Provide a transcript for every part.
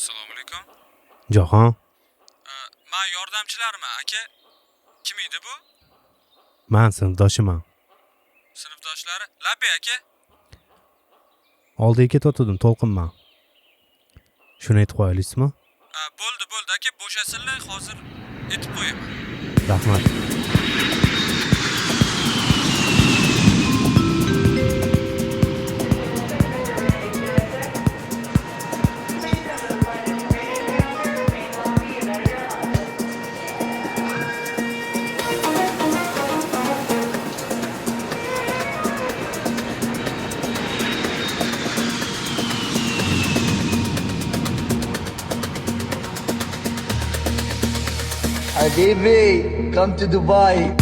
Assalomu alaykum. Jahon, Men yordamchilarman, aka. Kim edi bu? men sinfdoshiman. Sinfdoshlari Labbay aka. Oldiga ketotdim, to'lqinman. Shuni aytib qo'yaylikmi? Bo'ldi, aka, bo'shasinlar, hozir aytib qo'yaman. Rahmat. Habibi, come to Dubai.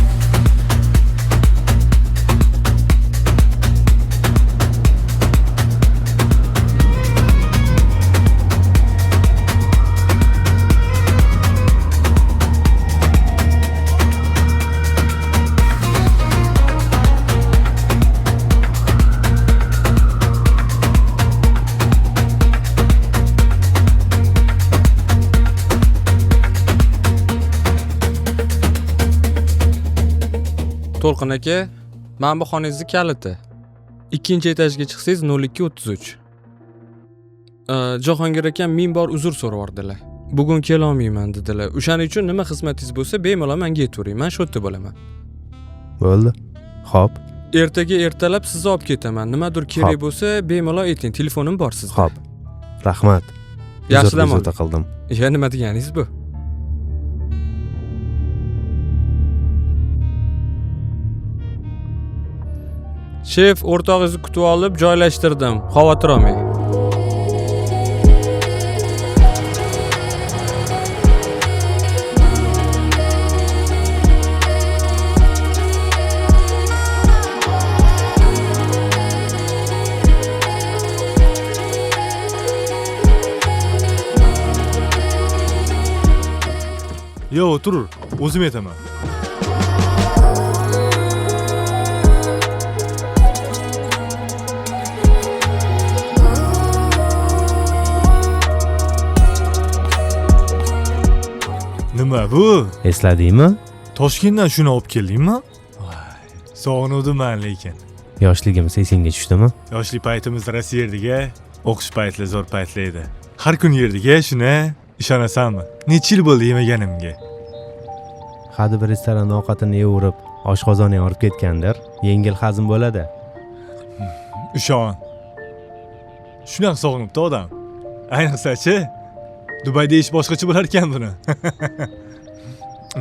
To'lqin aka, men bu xonangizni kaliti. 2-etajga chiqsangiz 0233. Jahongir akam 1000 bor uzr so'ravardilar. Bugun kela olmayman dedilar. O'shaning uchun nima xizmatingiz bo'lsa, bemalol menga aytavering. Men shu yerda bo'laman. Bo'ldi. Xo'p. Ertaga ertalab sizni olib ketaman. Nimadir kerak bo'lsa, bemalol ayting. Telefonim bor sizda. Xo'p. Rahmat. Yaxshi dam Uzr qildim. Nima deganingiz bu? Shef, o'rtog'ingizni kutib olib, joylashtirdim. Xavotir olmang. Yo, o'tir. O'zim aytaman. Nima bu? Esladingmi? Toshkentdan shuni olib keldingmi? Sog'inuvdim-man lekin. Yoshligimiz esingga tushdimi? Yoshlik paytimiz Rossiya yerdiga, o'qish paytlar zo'r paytlar edi. Har kun yerdiga shuni, ishonasanmi? Necha yil bo'ldi yemaganimga. Hadi bir restoran ovqatini yeyverib, oshqozonni yorib ketgandir. Yengil hazm bo'ladi. Ishon. Shunaqa sog'inibdi odam. Ayniqsa-chi, Dubayda ish boshqacha bo'lar ekan buni.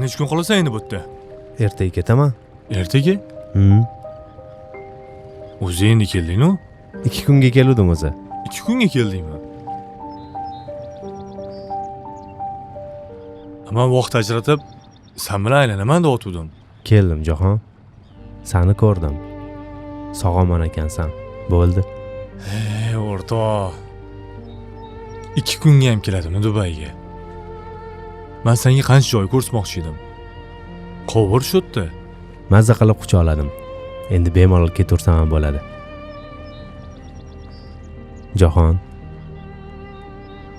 Necha kun qolasan endi bu yerda? Ertaga ketaman. Ertaga? O'zi endi kelding-ku? 2 kunga keldim o'zi. 2 kunga keldingmi? Men vaqt ajratib, sen bilan aylanaman deb o'tdim. Keldim Jahon. Seni ko'rdim. Sog'omon ekansan. Bo'ldi. O'rtoq. 2 kunga ham keladimi Dubayga? Men senga qancha joy ko'rsatmoqchi edim. Qovur shu yerda. Mazza qilib quchoqladim. Endi bemalol ketaversam ham bo'ladi. Jahon.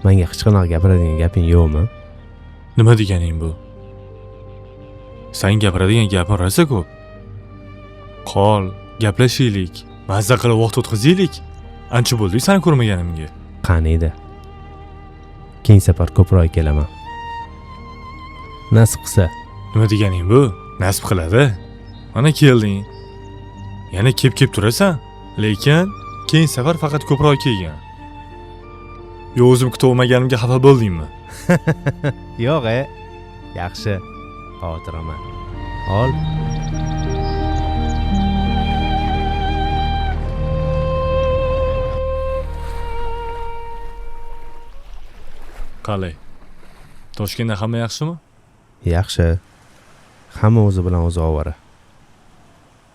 Menga hech qanaqa gapiradigan gaping yo'qmi? Nima deganing bu? Sen gapiradigan gaping rosa ko'p. Qol, gaplashaylik, mazza qilib vaqt o'tkazaylik. Ancha bo'ldi seni ko'rmaganimga. Qani edi. Keyin safar ko'proq kelaman. Nasib qilsa. Nima deganing bu? Nasib qiladi. Mana kelding. Yana kep turasan, lekin keyin safar faqat ko'proq kelgan. Yo, o'zim kutib olmaganimga xafa bo'ldingmi? Yo'q, yaxshi. Xotiraman. Ol. Qalay? Toshkentda hamma yaxshimi? Yaxshi. Hamma o'zi bilan o'zi ovora.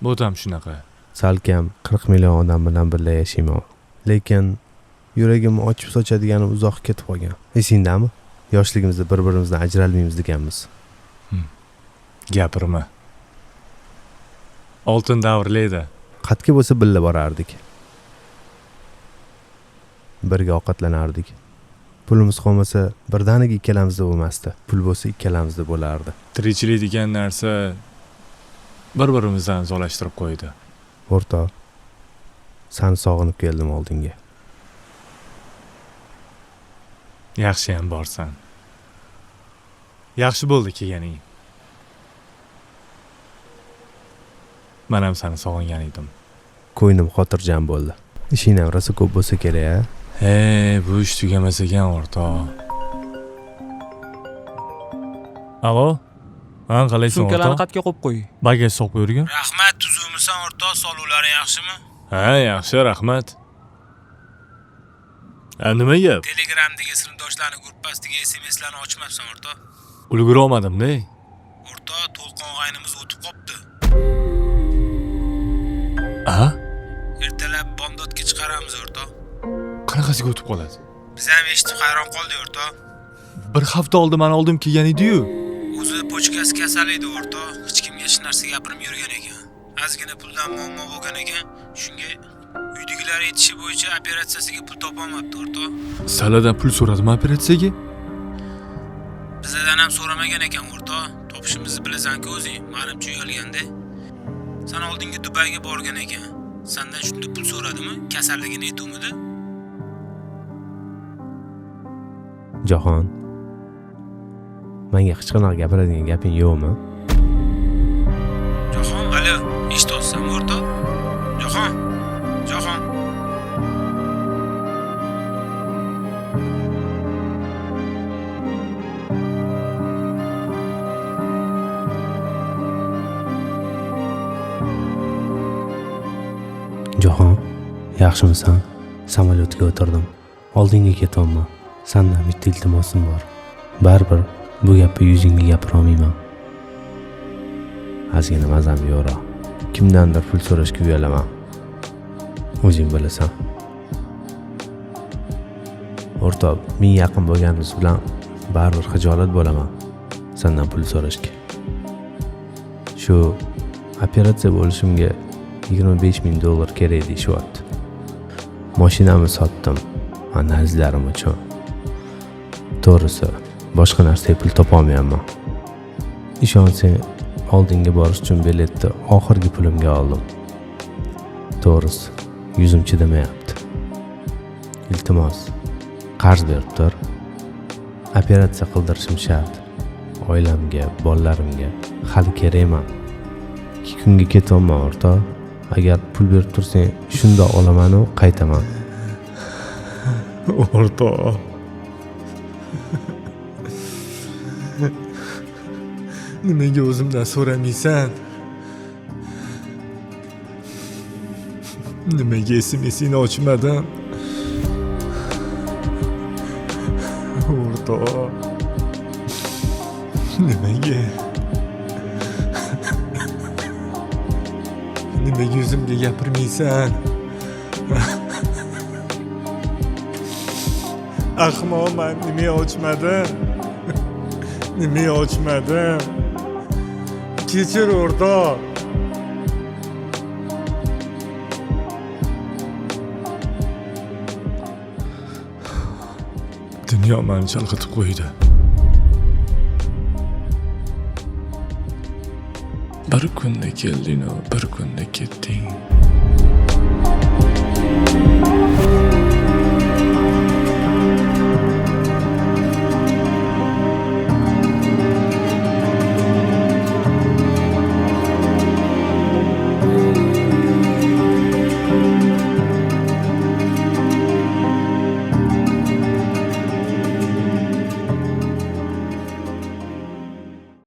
Bu ham shunaqa. Salkam 40 million odam bilan birga yashayman. Lekin yuragimni ochib sochadiganim uzoq ketib qolgan. Esingdami? Yoshligimizda bir-birimizdan ajralmaymiz deganmiz. Gapirma. Oltin davrlarda Qatga bo'lsa birga borardik. Birga ovqatlanardik. Pulimiz qolmasa birdaniga ikkalamizda bo'lmasdi. Pul bo'lsa ikkalamizda bo'lardi. Tirikchilik degan narsa bir-birimizdan uzoqlashtirib qo'ydi. O'rtoq, seni sog'inib keldim oldinga. Yaxshiyam borsan. Yaxshi bo'ldi kelganing. Men ham seni sog'ingan edim. Ko'nglim xotirjam bo'ldi. Ishing ham rosa ko'p bo'lsa kerak-a? Bu ish tugamas ekan o'rtoq. Alo? Qalaysan Sumkalarni o'rtoq? qatga qo'yib qo'y. Bagaj so'qib yurgan? Rahmat, tuzukmisan o'rtoq, sovuvlaring yaxshimi? Yaxshi, rahmat. Nima gap? Telegramdagi sinfdoshlarning gruppasiga SMS'larni ochmabsan o'rtoq. Ulgura olmadim-da. O'rtoq, to'lqin g'aynimiz o'tib qopti. Ertalab bomdodga chiqaramiz o'rtoq. Qanaqasiga o'tib qoladi? Biz ham eshitib hayron qoldik o'rtoq. Bir hafta oldin men oldim kelgan edi-yu. O'zi pochkasi kasal edi o'rtoq. Hech kimga hech narsa gapirib yurgan ekan. Ozgina puldan muammo bo'lgan ekan. Shunga uydagilar aytishi bo'yicha operatsiyasiga pul topolmabdi o'rtoq. Saladan pul so'radimi operatsiyaga? Bizdan ham so'ramagan ekan o'rtoq. Topishimizni bilasan-ku o'zing, menimcha uyalganda. Sen oldinga Dubayga borgan ekan. Sendan shunda pul so'radimi? Kasalligini aytuvmidi? Jahon, menga hech qanaqa gapiradigan gaping yo'qmi? Jahon, alo, eshityapsanmi o'rtoq? Jahon. Jahon, yaxshimisan? Samolyotga o'tirdim. Oldinga ketyapman. Sendan bitta iltimosim bor. Baribir bu gapni yuzingga gapira olmayman. Ozgina mazam yo'q. Kimdandir pul so'rashga uyalaman. O'zing bilasan. O'rtoq, men yaqin bo'lganimiz bilan baribir xijolat bo'laman sendan pul so'rashga. Shu operatsiya bo'lishimga $25,000 kerak deyishyapti. Mashinamni sotdim, analizlarim uchun. To'g'risi, boshqa narsaga pul topolmayapman. Ishonsang, oldinga borish uchun biletni oxirgi pulimga oldim. To'g'risi, yuzim chidamayapti. Iltimos, qarz berib tur. Operatsiya qildirishim shart. Oilamga, bolalarimga hali kerakman. 2 kunga ketyapman o'rtoq. Agar pul berib tursang, shunda olaman-u qaytaman. O'rtoq. Nimaga o'zimdan so'ramaysan? Nimaga SMS'ini ochmadim? O'rtoq. Nimaga? Nimaga o'zimga gapirmaysan? Ahmoqman, nimaga ochmadim? Nimaga ochmadim? Kechir o'rtoq. Dunyo meni chalg'itib qo'ydi. Bir kunda kelding, bir kunda ketding.